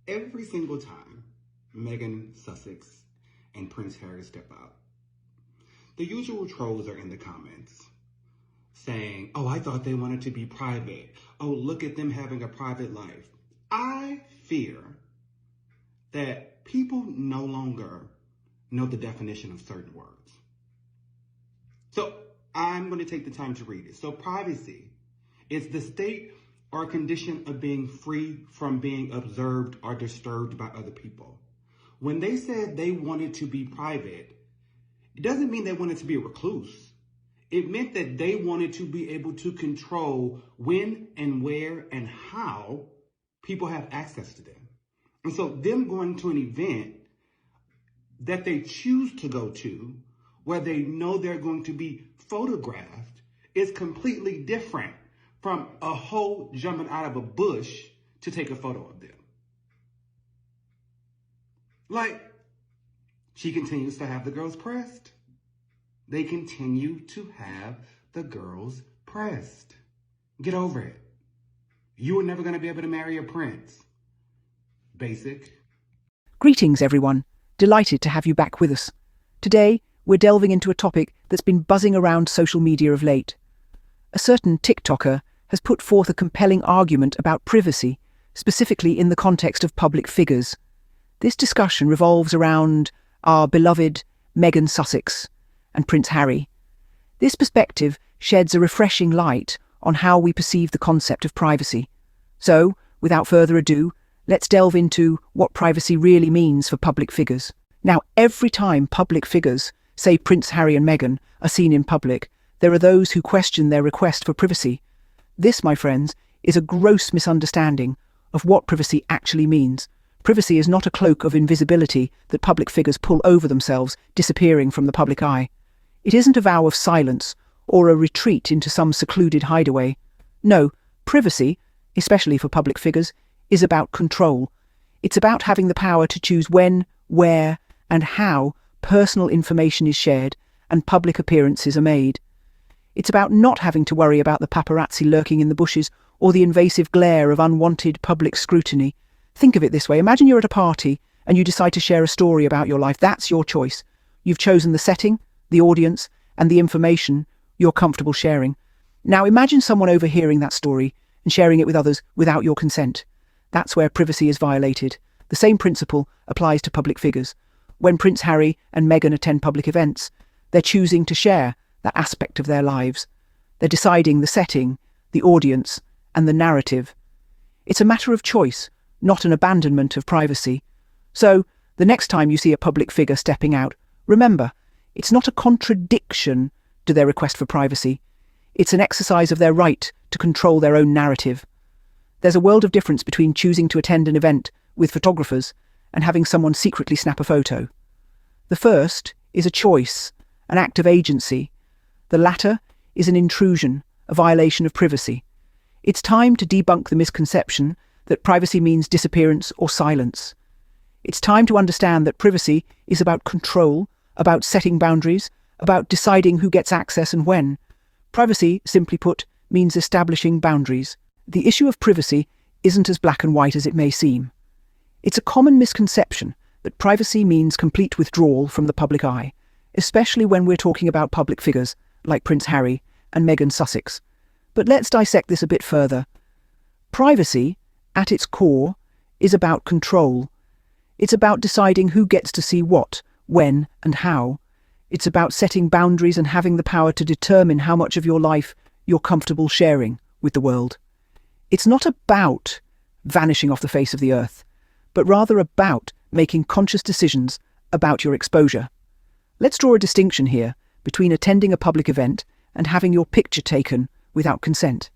Every single time Meghan Sussex and Prince Harry step out, the usual trolls are in the comments saying, oh, I thought they wanted to be private. Oh, look at them having a private life. I fear that people no longer know the definition of certain words. So I'm going to take the time to read it. So privacy is the state or condition of being free from being observed or disturbed by other people. When they said they wanted to be private, it doesn't mean they wanted to be a recluse. It meant that they wanted to be able to control when and where and how people have access to them. And so them going to an event that they choose to go to, where they know they're going to be photographed, is completely different from a hoe jumping out of a bush to take a photo of them. Like, she continues to have the girls pressed. They continue to have the girls pressed. Get over it. You are never going to be able to marry a prince. Basic. Greetings, everyone. Delighted to have you back with us. Today, we're delving into a topic that's been buzzing around social media of late. A certain TikToker has put forth a compelling argument about privacy, specifically in the context of public figures. This discussion revolves around our beloved Meghan Sussex and Prince Harry. This perspective sheds a refreshing light on how we perceive the concept of privacy. So, without further ado, let's delve into what privacy really means for public figures. Now, every time public figures, say Prince Harry and Meghan, are seen in public, there are those who question their request for privacy. This, my friends, is a gross misunderstanding of what privacy actually means. Privacy is not a cloak of invisibility that public figures pull over themselves, disappearing from the public eye. It isn't a vow of silence or a retreat into some secluded hideaway. No, privacy, especially for public figures, is about control. It's about having the power to choose when, where, and how personal information is shared and public appearances are made. It's about not having to worry about the paparazzi lurking in the bushes or the invasive glare of unwanted public scrutiny. Think of it this way. Imagine you're at a party and you decide to share a story about your life. That's your choice. You've chosen the setting, the audience, and the information you're comfortable sharing. Now imagine someone overhearing that story and sharing it with others without your consent. That's where privacy is violated. The same principle applies to public figures. When Prince Harry and Meghan attend public events, they're choosing to share that aspect of their lives. They're deciding the setting, the audience, and the narrative. It's a matter of choice, not an abandonment of privacy. So, the next time you see a public figure stepping out, remember, it's not a contradiction to their request for privacy. It's an exercise of their right to control their own narrative. There's a world of difference between choosing to attend an event with photographers and having someone secretly snap a photo. The first is a choice, an act of agency. The latter is an intrusion, a violation of privacy. It's time to debunk the misconception that privacy means disappearance or silence. It's time to understand that privacy is about control, about setting boundaries, about deciding who gets access and when. Privacy, simply put, means establishing boundaries. The issue of privacy isn't as black and white as it may seem. It's a common misconception that privacy means complete withdrawal from the public eye, especially when we're talking about public figures like Prince Harry and Meghan Sussex. But let's dissect this a bit further. Privacy, at its core, is about control. It's about deciding who gets to see what, when, and how. It's about setting boundaries and having the power to determine how much of your life you're comfortable sharing with the world. It's not about vanishing off the face of the earth, but rather about making conscious decisions about your exposure. Let's draw a distinction here between attending a public event and having your picture taken without consent.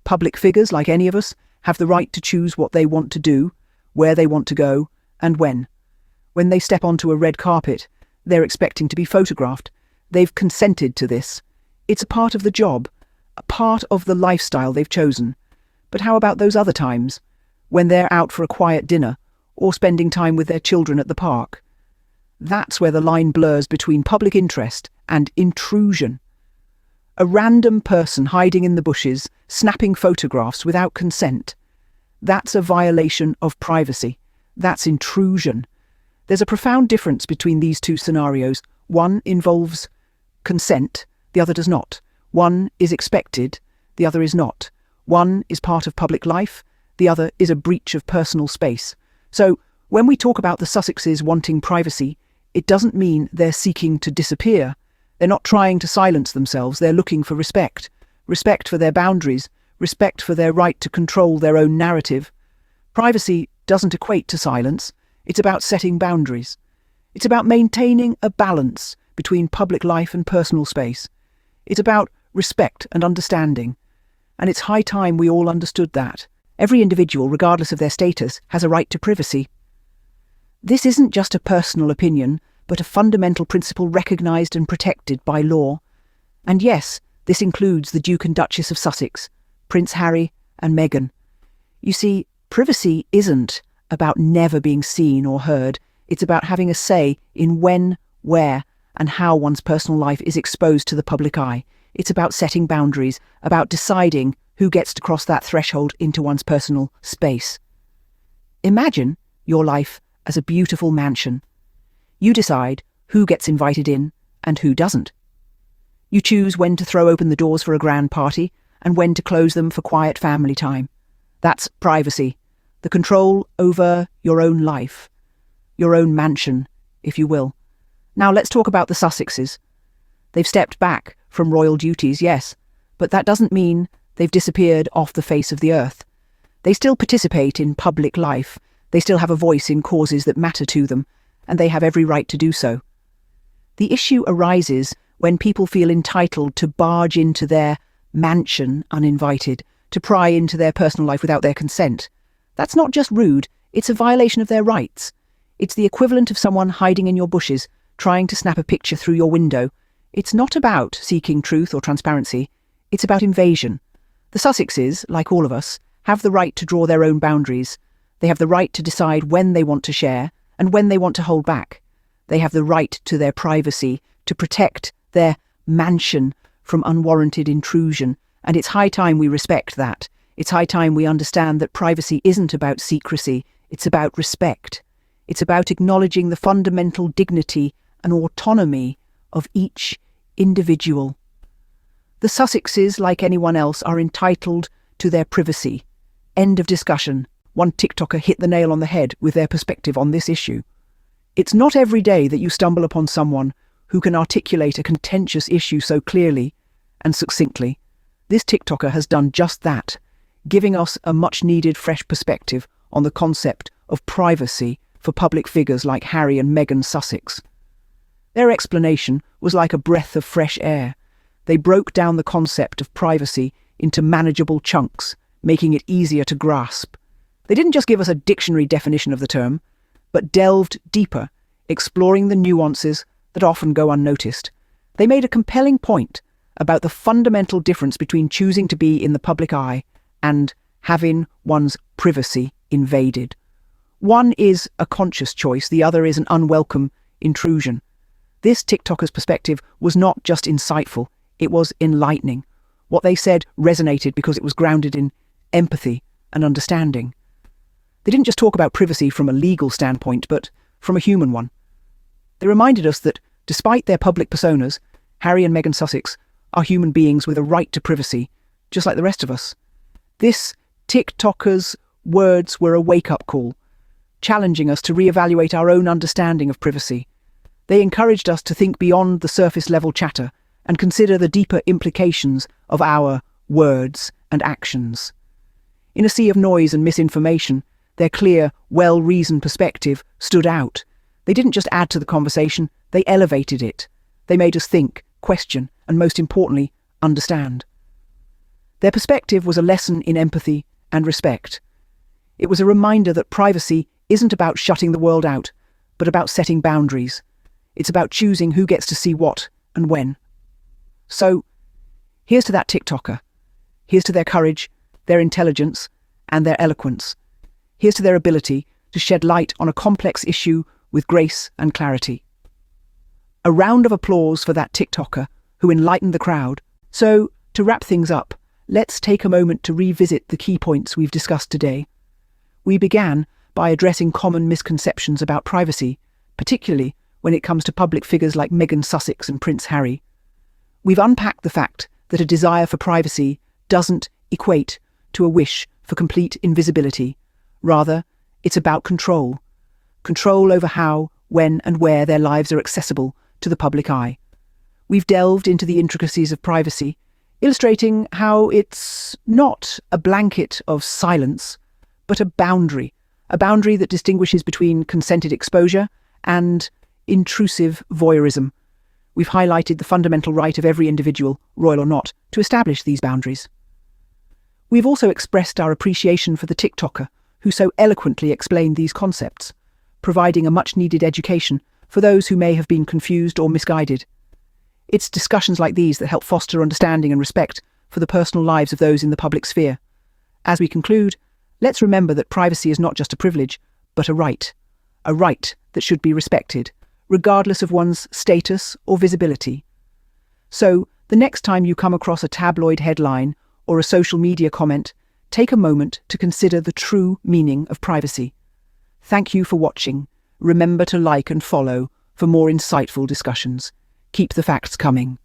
Public figures, like any of us, have the right to choose what they want to do, where they want to go, and when. When they step onto a red carpet, they're expecting to be photographed. They've consented to this. It's a part of the job, a part of the lifestyle they've chosen. But how about those other times, when they're out for a quiet dinner or spending time with their children at the park? That's where the line blurs between public interest and intrusion. A random person hiding in the bushes, snapping photographs without consent. That's a violation of privacy. That's intrusion. There's a profound difference between these two scenarios. One involves consent, the other does not. One is expected, the other is not. One is part of public life, the other is a breach of personal space. So, when we talk about the Sussexes wanting privacy, it doesn't mean they're seeking to disappear. They're not trying to silence themselves, they're looking for respect. Respect for their boundaries, respect for their right to control their own narrative. Privacy doesn't equate to silence. It's about setting boundaries. It's about maintaining a balance between public life and personal space. It's about respect and understanding. And it's high time we all understood that. Every individual, regardless of their status, has a right to privacy. This isn't just a personal opinion, but a fundamental principle recognised and protected by law. And yes, this includes the Duke and Duchess of Sussex, Prince Harry and Meghan. You see, privacy isn't about never being seen or heard. It's about having a say in when, where, and how one's personal life is exposed to the public eye. It's about setting boundaries, about deciding who gets to cross that threshold into one's personal space. Imagine your life as a beautiful mansion. You decide who gets invited in and who doesn't. You choose when to throw open the doors for a grand party and when to close them for quiet family time. That's privacy, the control over your own life, your own mansion, if you will. Now let's talk about the Sussexes. They've stepped back from royal duties, yes, but that doesn't mean they've disappeared off the face of the earth. They still participate in public life, they still have a voice in causes that matter to them, and they have every right to do so. The issue arises when people feel entitled to barge into their mansion uninvited, to pry into their personal life without their consent. That's not just rude, it's a violation of their rights. It's the equivalent of someone hiding in your bushes, trying to snap a picture through your window. It's not about seeking truth or transparency, it's about invasion. The Sussexes, like all of us, have the right to draw their own boundaries. They have the right to decide when they want to share and when they want to hold back. They have the right to their privacy, to protect their mansion from unwarranted intrusion, and it's high time we respect that. It's high time we understand that privacy isn't about secrecy, it's about respect. It's about acknowledging the fundamental dignity and autonomy of each individual. The Sussexes, like anyone else, are entitled to their privacy. End of discussion. One TikToker hit the nail on the head with their perspective on this issue. It's not every day that you stumble upon someone who can articulate a contentious issue so clearly and succinctly. This TikToker has done just that, giving us a much-needed fresh perspective on the concept of privacy for public figures like Harry and Meghan Sussex. Their explanation was like a breath of fresh air. They broke down the concept of privacy into manageable chunks, making it easier to grasp. They didn't just give us a dictionary definition of the term, but delved deeper, exploring the nuances that often go unnoticed. They made a compelling point about the fundamental difference between choosing to be in the public eye and having one's privacy invaded. One is a conscious choice, the other is an unwelcome intrusion. This TikToker's perspective was not just insightful, it was enlightening. What they said resonated because it was grounded in empathy and understanding. They didn't just talk about privacy from a legal standpoint, but from a human one. They reminded us that, despite their public personas, Harry and Meghan Sussex are human beings with a right to privacy, just like the rest of us. This TikToker's words were a wake-up call, challenging us to reevaluate our own understanding of privacy. They encouraged us to think beyond the surface-level chatter and consider the deeper implications of our words and actions. In a sea of noise and misinformation, their clear, well-reasoned perspective stood out. They didn't just add to the conversation, they elevated it. They made us think, question, and most importantly, understand. Their perspective was a lesson in empathy and respect. It was a reminder that privacy isn't about shutting the world out, but about setting boundaries. It's about choosing who gets to see what and when. So, here's to that TikToker. Here's to their courage, their intelligence, and their eloquence. Here's to their ability to shed light on a complex issue with grace and clarity. A round of applause for that TikToker who enlightened the crowd. So, to wrap things up, let's take a moment to revisit the key points we've discussed today. We began by addressing common misconceptions about privacy, particularly when it comes to public figures like Meghan Sussex and Prince Harry. We've unpacked the fact that a desire for privacy doesn't equate to a wish for complete invisibility. Rather, it's about control. Control over how, when, and where their lives are accessible to the public eye. We've delved into the intricacies of privacy, illustrating how it's not a blanket of silence, but a boundary that distinguishes between consented exposure and intrusive voyeurism. We've highlighted the fundamental right of every individual, royal or not, to establish these boundaries. We've also expressed our appreciation for the TikToker who so eloquently explained these concepts, providing a much-needed education for those who may have been confused or misguided. It's discussions like these that help foster understanding and respect for the personal lives of those in the public sphere. As we conclude, let's remember that privacy is not just a privilege, but a right that should be respected, regardless of one's status or visibility. So, the next time you come across a tabloid headline or a social media comment, take a moment to consider the true meaning of privacy. Thank you for watching. Remember to like and follow for more insightful discussions. Keep the facts coming.